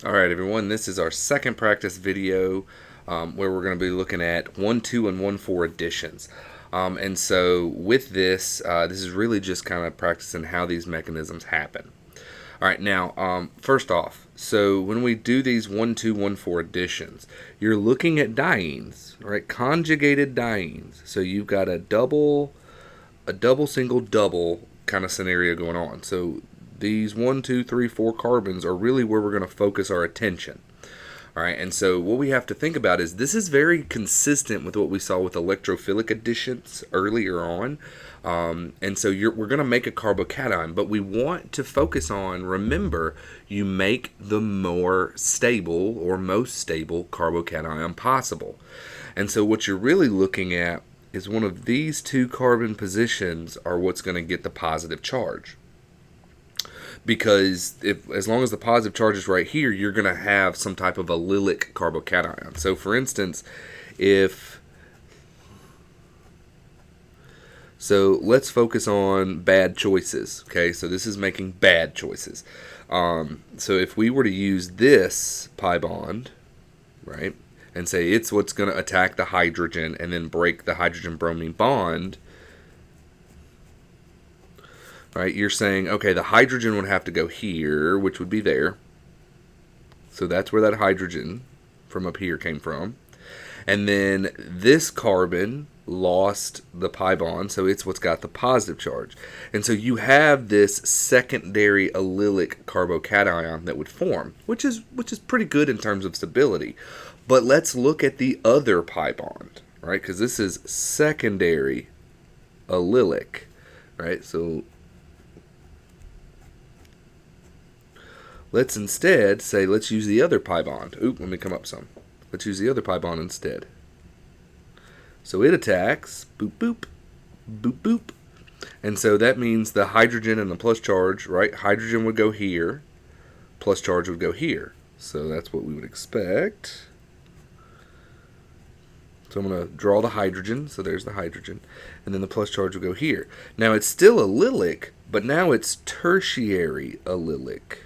Alright everyone, this is our second practice video where we're going to be looking at 1, 2, and 1, 4 additions. And so with this, this is really just kind of practicing how these mechanisms happen. Alright, now first off, so when we do these 1, 2, 1, 4 additions, you're looking at dienes, right? Conjugated dienes. So you've got a double, single, double kind of scenario going on. So these 1, 2, 3, 4 carbons are really where we're going to focus our attention. All right, and so what we have to think about is this is very consistent with what we saw with electrophilic additions earlier on. And so we're going to make a carbocation, but we want to focus on, remember, you make the more stable or most stable carbocation possible. And so what you're really looking at is one of these two carbon positions are what's going to get the positive charge. Because as long as the positive charge is right here, you're going to have some type of allylic carbocation. So for instance, so let's focus on bad choices. Okay, so this is making bad choices. So if we were to use this pi bond, right, and say it's what's going to attack the hydrogen and then break the hydrogen-bromine bond, right, you're saying, okay, the hydrogen would have to go here, which would be there. So that's where that hydrogen from up here came from. And then this carbon lost the pi bond, so it's what's got the positive charge. And so you have this secondary allylic carbocation that would form, which is pretty good in terms of stability. But let's look at the other pi bond, right? Because this is secondary allylic, right? So let's instead say, let's use the other pi bond. Oop, let me come up some. Let's use the other pi bond instead. So it attacks, boop, boop, boop, boop. And so that means the hydrogen and the plus charge, right? Hydrogen would go here, plus charge would go here. So that's what we would expect. So I'm going to draw the hydrogen, so there's the hydrogen, and then the plus charge will go here. Now it's still allylic, but now it's tertiary allylic.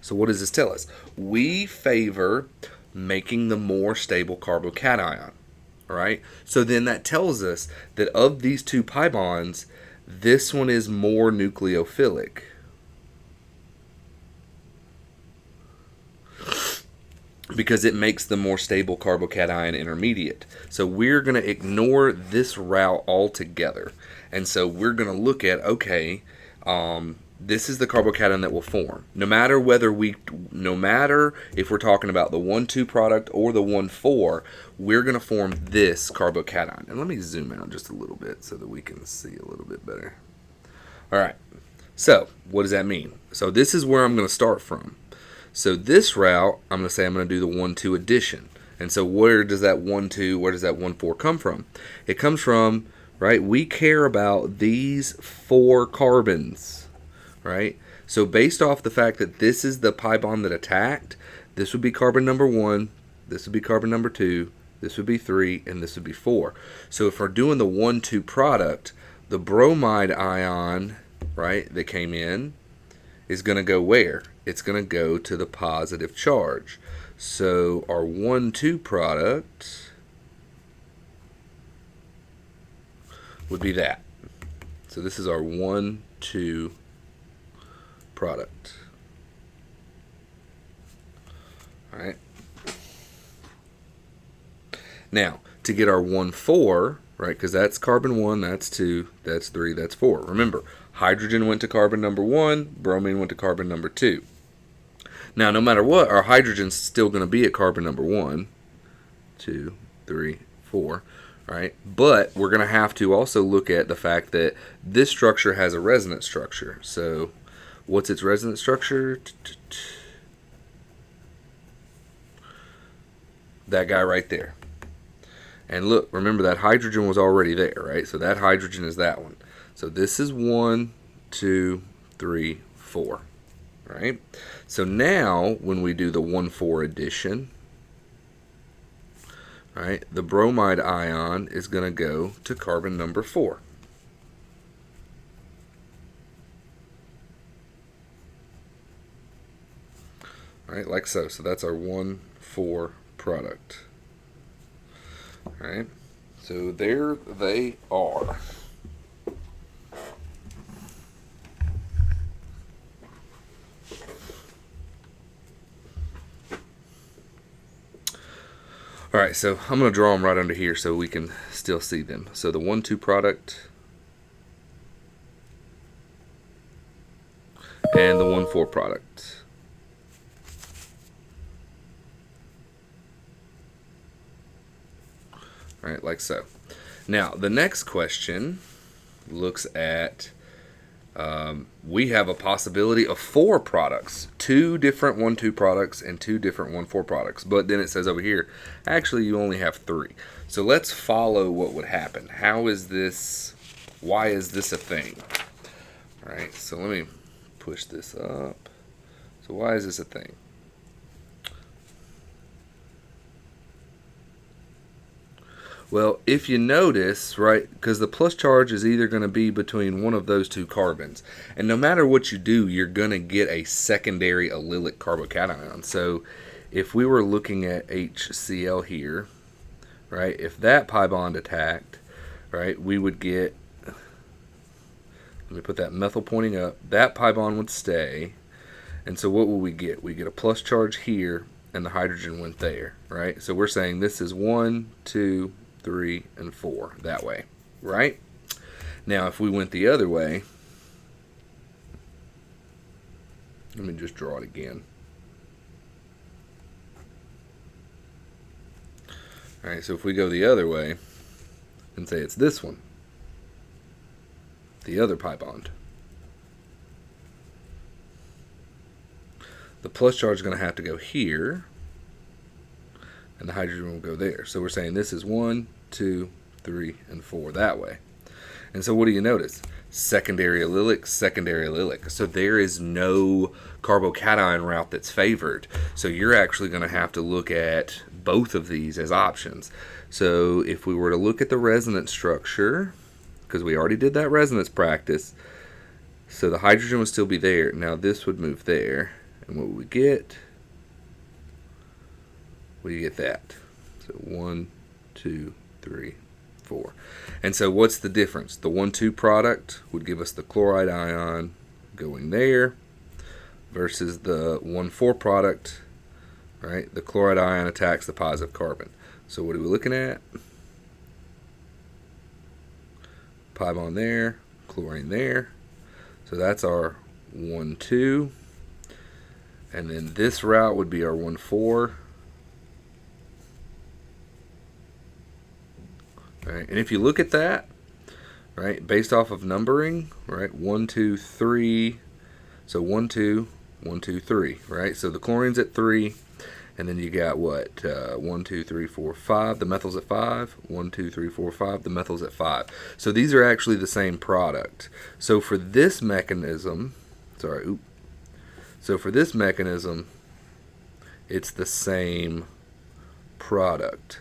So what does this tell us? We favor making the more stable carbocation, all right? So then that tells us that of these two pi bonds, this one is more nucleophilic. Because it makes the more stable carbocation intermediate. So we're going to ignore this route altogether. And so we're going to look at, okay, this is the carbocation that will form. No matter if we're talking about the 1,2 product or the 1,4, we're going to form this carbocation. And let me zoom out just a little bit so that we can see a little bit better. All right. So what does that mean? So this is where I'm going to start from. So this route, I'm going to say I'm going to do the 1,2 addition. And so where does that 1,2, where does that 1,4 come from? It comes from, right, we care about these 4 carbons, right? So based off the fact that this is the pi bond that attacked, this would be carbon number 1, this would be carbon number 2, this would be 3, and this would be 4. So if we're doing the 1,2 product, the bromide ion, right, that came in is going to go where? It's going to go to the positive charge. So our 1,2 product would be that. So this is our 1,2 product. All right. Now, to get our 1,4, right, because that's carbon 1, that's 2, that's 3, that's 4. Remember, hydrogen went to carbon number 1, bromine went to carbon number 2. Now, no matter what, our hydrogen's still going to be at carbon number 1, 2, 3, 4, right? But we're going to have to also look at the fact that this structure has a resonance structure. So what's its resonance structure? That guy right there. And look, remember that hydrogen was already there, right? So that hydrogen is that one. So this is 1, 2, 3, 4, right? So now when we do the 1,4 addition, right, the bromide ion is going to go to carbon number 4. right, like so. So that's our 1,4 product. All right, so there they are. All right, so I'm going to draw them right under here so we can still see them. So the 1,2 product and the 1,4 product. All right, like so. Now, the next question looks at, we have a possibility of 4 products, 2 different 1,2 products and 2 different 1,4 products. But then it says over here, actually you only have 3. So let's follow what would happen. How is this, why is this a thing? All right, so let me push this up. So why is this a thing? Well, if you notice, right, because the plus charge is either going to be between one of those 2 carbons. And no matter what you do, you're going to get a secondary allylic carbocation. So if we were looking at HCl here, right, if that pi bond attacked, right, we would get, let me put that methyl pointing up, that pi bond would stay. And so what will we get? We get a plus charge here, and the hydrogen went there, right? So we're saying this is 1, 2, 3, and 4 that way, right? Now, if we went the other way, let me just draw it again. All right, so if we go the other way and say it's this one, the other pi bond, the plus charge is going to have to go here, and the hydrogen will go there. So we're saying this is 1, 2, 3, and 4 that way. And so what do you notice? Secondary allylic, secondary allylic. So there is no carbocation route that's favored. So you're actually going to have to look at both of these as options. So if we were to look at the resonance structure, because we already did that resonance practice, so the hydrogen would still be there. Now this would move there. And what would we get? What do you get that? So 1, 2, 3, 4. And so what's the difference? The 1,2 product would give us the chloride ion going there versus the 1,4 product, right? The chloride ion attacks the positive carbon. So what are we looking at? Pi bond there, chlorine there. So that's our 1,2. And then this route would be our 1,4. Right, and if you look at that, right, based off of numbering, right, 1, 2, 3, so 1, 2, 1, 2, 3, right? So the chlorine's at 3, and then you got what? 1, 2, 3, 4, 5. The methyl's at 5. 1, 2, 3, 4, 5. The methyl's at 5. So these are actually the same product. So for this mechanism, so for this mechanism, it's the same product,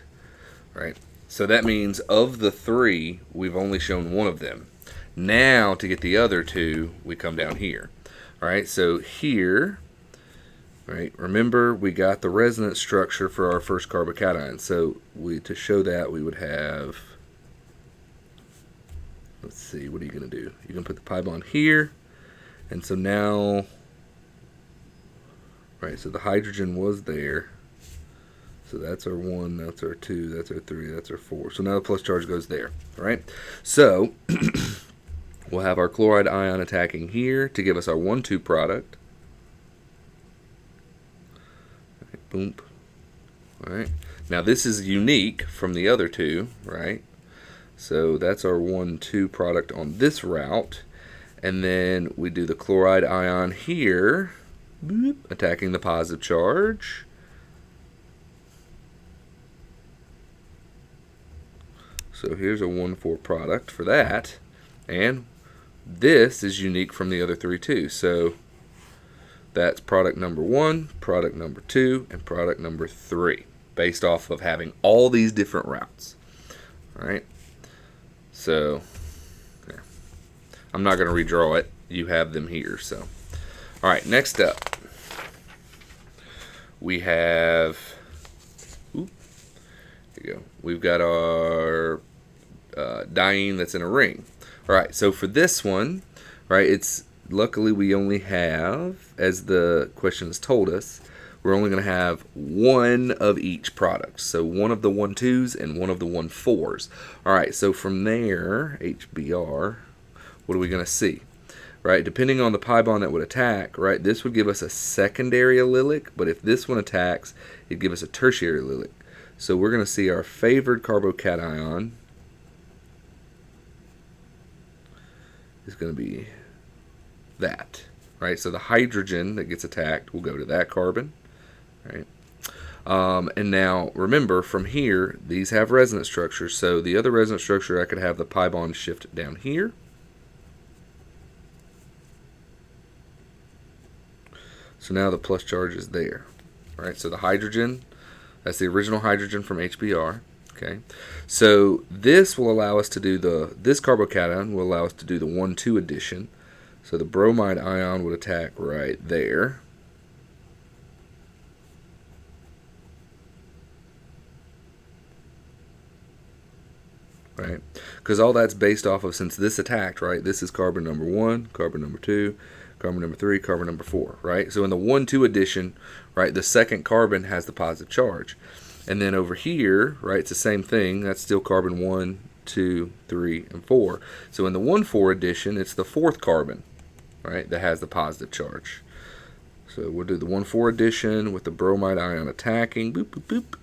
right? So that means of the 3, we've only shown one of them. Now to get the other 2, we come down here. All right, so here, right, remember we got the resonance structure for our first carbocation. So to show that, we would have, let's see, what are you going to do? You're going to put the pi bond here. And so now, right, so the hydrogen was there. So that's our 1, that's our 2, that's our 3, that's our 4. So now the plus charge goes there, right? So we'll have our chloride ion attacking here to give us our 1,2 product. Right, boom. All right. Now this is unique from the other 2, right? So that's our 1,2 product on this route. And then we do the chloride ion here, boop, attacking the positive charge. So here's a 1,4 product for that. And this is unique from the other 3 too. So that's product number 1, product number 2, and product number 3, based off of having all these different routes. All right. So there. I'm not going to redraw it. You have them here. So, all right. Next up, we have, here you go. We've got our diene that's in a ring. All right, so for this one, right, it's luckily we only have, as the question has told us, we're only going to have one of each product. So one of the 1-2s and one of the 1-4s. All right, so from there, HBr, what are we going to see? Right, depending on the pi bond that would attack, right, this would give us a secondary allylic, but if this one attacks, it'd give us a tertiary allylic. So we're going to see our favored carbocation is going to be that, right? So the hydrogen that gets attacked will go to that carbon, right? And now remember, from here, these have resonance structures. So the other resonance structure, I could have the pi bond shift down here. So now the plus charge is there, right? So the hydrogen, that's the original hydrogen from HBr. Okay, so this will allow us to do this carbocation will allow us to do the 1-2 addition. So the bromide ion would attack right there. Right, because all that's based off of, since this attacked, right, this is carbon number 1, carbon number 2, carbon number 3, carbon number 4, right? So in the 1-2 addition, right, the second carbon has the positive charge. And then over here, right, it's the same thing. That's still carbon 1, 2, 3, and 4. So in the 1-4 addition, it's the fourth carbon, right, that has the positive charge. So we'll do the 1-4 addition with the bromide ion attacking. Boop, boop, boop.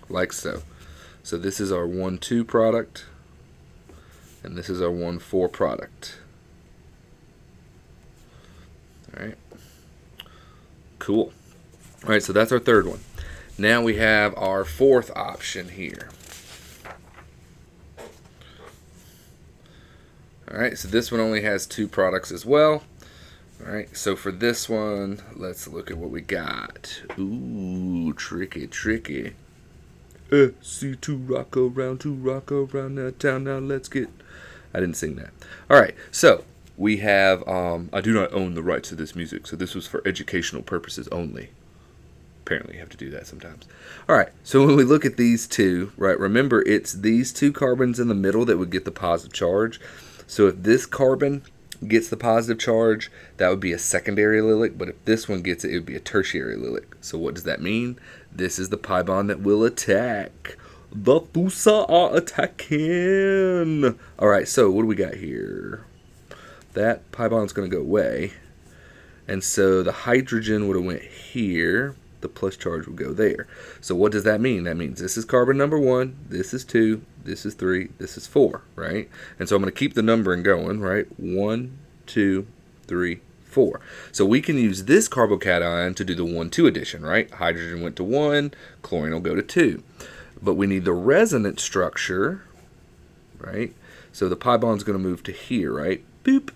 Like so. So this is our 1-2 product, and this is our 1-4 product. All right. Cool. All right, so that's our third one. Now we have our fourth option here. All right, so this one only has 2 products as well. All right, so for this one, let's look at what we got. Ooh, tricky, tricky. C2 rock around that town. Now let's get. I didn't sing that. All right, so we have. I do not own the rights to this music, so this was for educational purposes only. Apparently, you have to do that sometimes. All right, so when we look at these two, right, remember it's these 2 carbons in the middle that would get the positive charge. So if this carbon gets the positive charge, that would be a secondary allylic, but if this one gets it, it would be a tertiary allylic. So what does that mean? This is the pi bond that will attack. The fossa are attacking. All right, so what do we got here? That pi bond's going to go away, and so the hydrogen would have went here. The plus charge would go there. So what does that mean? That means this is carbon number 1, this is 2, this is 3, this is 4, right? And so I'm going to keep the numbering going, right? 1, 2, 3, 4. So we can use this carbocation to do the 1-2 addition, right? Hydrogen went to 1, chlorine will go to 2. But we need the resonance structure, right? So the pi bond's going to move to here, right? Boop.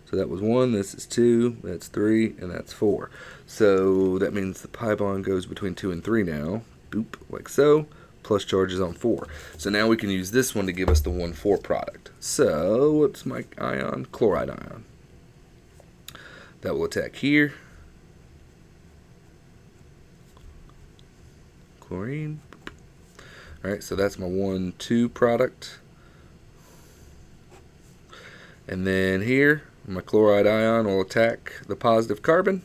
So that was 1, this is 2, that's 3, and that's 4. So that means the pi bond goes between 2 and 3 now. Boop, like so. Plus charge is on 4. So now we can use this one to give us the 1-4 product. So what's my ion? Chloride ion. That will attack here. Chlorine. Alright, so that's my 1-2 product. And then here, my chloride ion will attack the positive carbon.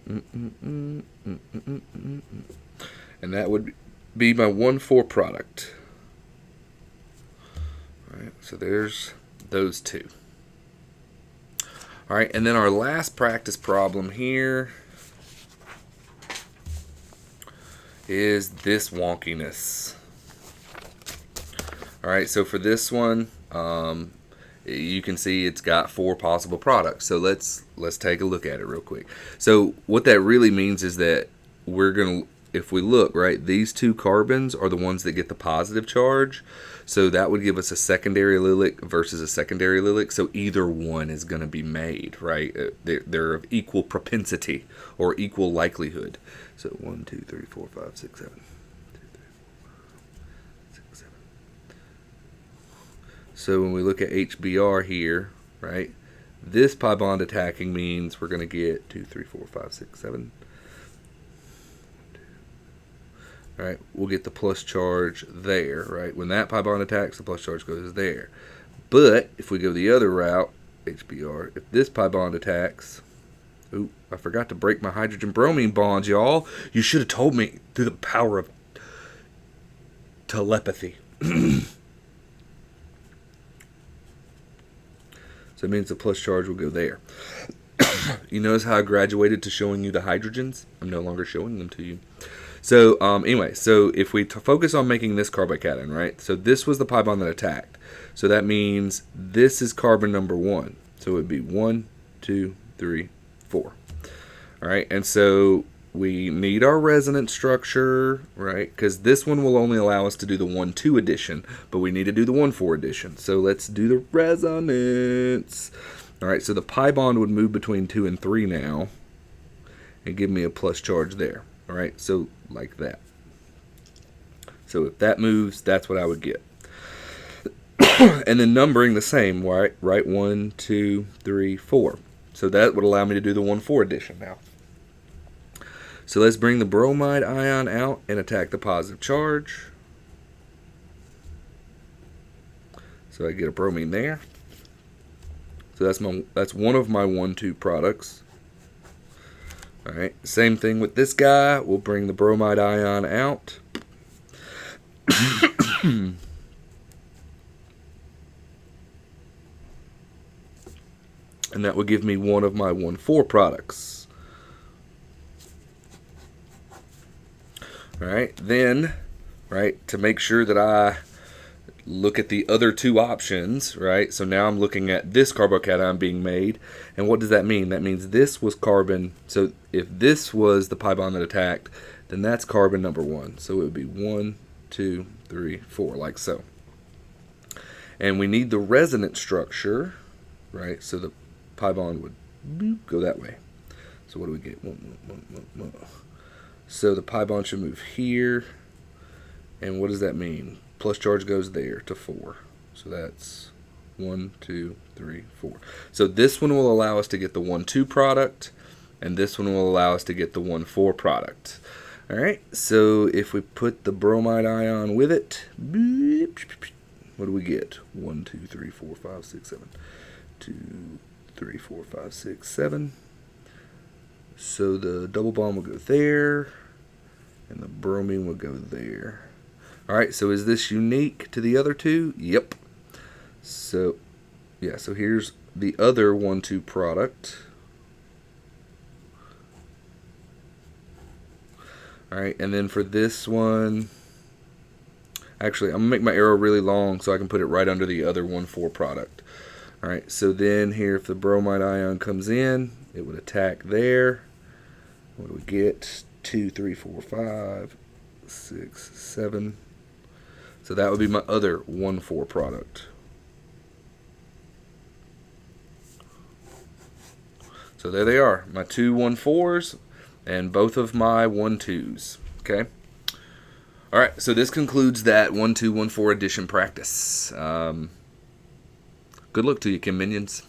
And that would be my 1-4 product. All right, so there's those 2. All right, and then our last practice problem here is this wonkiness. All right, so for this one, you can see it's got 4 possible products. So let's take a look at it real quick. So what that really means is that we're going to if we look, right, these two carbons are the ones that get the positive charge. So that would give us a secondary allylic versus a secondary allylic. So either one is going to be made, right? They're of equal propensity or equal likelihood. So 1, 2, 3, 4, 5, 6, 7. 2, 3, 4, 5, 6, 7. So when we look at HBr here, right, this pi bond attacking means we're going to get 2, 3, 4, 5, 6, 7. All right, we'll get the plus charge there, right? When that pi bond attacks, the plus charge goes there. But if we go the other route, HBr, if this pi bond attacks, ooh, I forgot to break my hydrogen-bromine bonds, y'all. You should have told me through the power of telepathy. So it means the plus charge will go there. You notice how I graduated to showing you the hydrogens? I'm no longer showing them to you. So anyway, so if we focus on making this carbocation, right? So this was the pi bond that attacked. So that means this is carbon number 1. So it would be 1, 2, 3, 4. All right, and so we need our resonance structure, right? Because this one will only allow us to do the 1,2 addition, but we need to do the 1,4 addition. So let's do the resonance. All right, so the pi bond would move between 2 and 3 now and give me a plus charge there. All right, so like that. So if that moves, that's what I would get. And then numbering the same, right? 1, 2, 3, 4. So that would allow me to do the 1,4 addition now. So let's bring the bromide ion out and attack the positive charge. So I get a bromine there. So that's one of my 1,2 products. All right, same thing with this guy. We'll bring the bromide ion out. And that would give me one of my 1,4 products. All right, then, right, to make sure that I look at the other 2 options, right? So now I'm looking at this carbocation being made. And what does that mean? That means this was carbon. So if this was the pi bond that attacked, then that's carbon number 1. So it would be 1, 2, 3, 4, like so. And we need the resonance structure, right? So the pi bond would go that way. So what do we get? So the pi bond should move here. And what does that mean? Plus charge goes there to 4. So that's 1, 2, 3, 4. So this one will allow us to get the 1,2 product, and this one will allow us to get the 1,4 product. All right, so if we put the bromide ion with it, what do we get? 1, 2, 3, 4, 5, 6, 7. 2, 3, 4, 5, 6, 7. So the double bond will go there, and the bromine will go there. All right, so is this unique to the other 2? Yep. So, yeah, so here's the other 1,2 product. All right, and then for this one, actually, I'm going to make my arrow really long so I can put it right under the other 1,4 product. All right, so then here, if the bromide ion comes in, it would attack there. What do we get? 2, 3, 4, 5, 6, 7. So that would be my other 1,4 product. So there they are, my 2 1,4s and both of my 1,2s. Okay. All right. So this concludes that 1,2 1,4 addition practice. Good luck to you, Chem Minions.